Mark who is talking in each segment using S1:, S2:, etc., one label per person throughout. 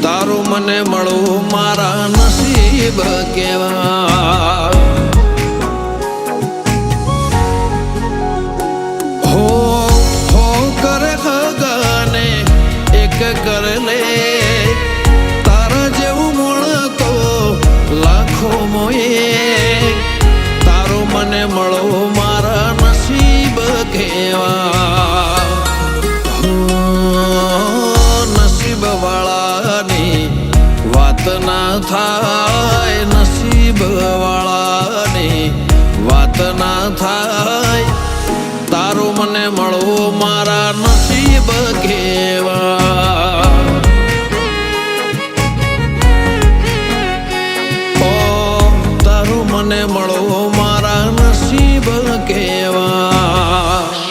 S1: તારું મને મળવું મારા નસીબ કેવા હો કરે ખગાને એક કરે લે તારા જેવું મળતો લાખો મોયે તારું મને મળવું મારા નસીબ કેવા નસીબ વાળાની વાત ના થાય નસીબ વાળાની વાત ના થાય તારું મને મળવું મારા નસીબ કેવા તારું મને મળવું મારા નસીબ કેવા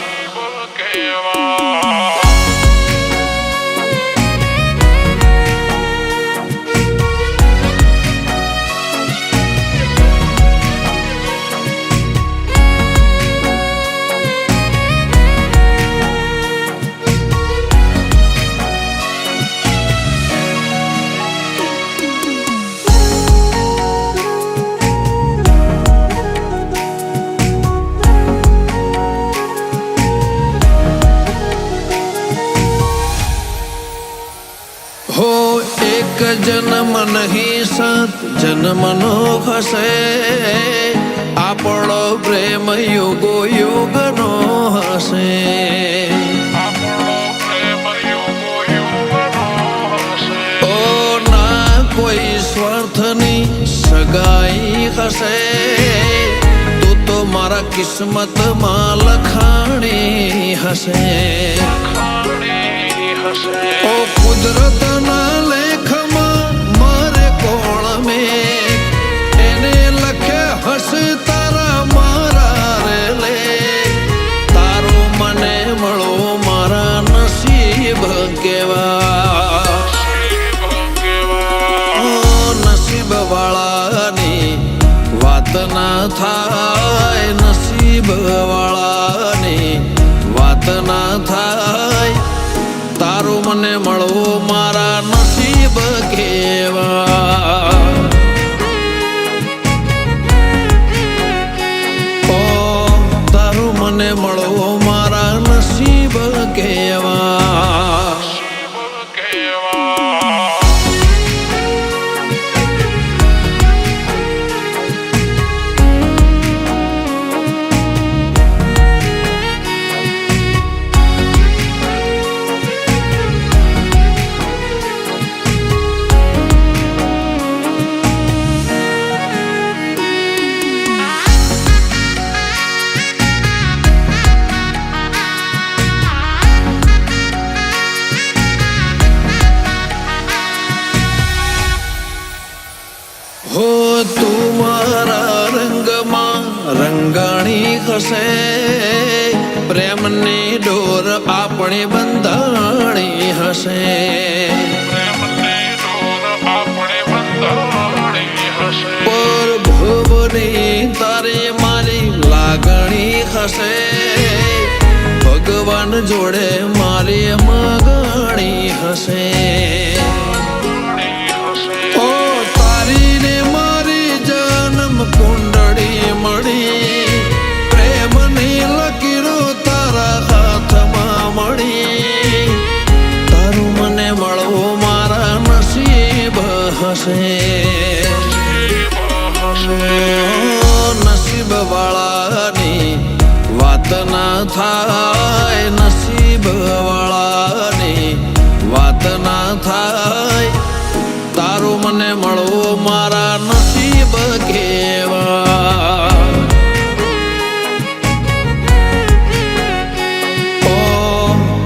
S1: हो एक जन्म नहीं सात जन्मनो हसे આપણો પ્રેમ યુગો યુગનો હશે ઓ ના કોઈ સ્વાર્થની સગાઈ હશે તું તો મારા કિસ્મતમાં લખાણી હશે ઓ કુદરતના લેખમાં મારે કોણ મેં એને લખે હશે તારા મારા રેલે તારું મને મળો મારા નસીબ કેવા નસીબ વાળાની વાત ના થાય નસીબ વાળાની વાત ના થાય તારું મને મળવું મારા નસીબ કેવા તારું મને મળવું મારા નસીબ કેવા हो તું મારા રંગમાં રંગાણી હશે પ્રેમની ડોર આપણી બંધાણી હશે પર ભવની તારી મારી લાગણી હશે ભગવાન જોડે મારી માગણી હશે કુંડળી મળી પ્રેમની લકીરો તારા હાથમાં મળી તારું મને મળવું મારા નસીબ હશે નસીબ વાળાની વાત ના થાય નસીબ વાળાની વાત ના થાય તારું મને મળવું મારા નસીબ કેવા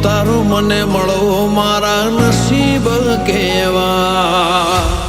S1: તારું મને મળવું મારા નસીબ કેવા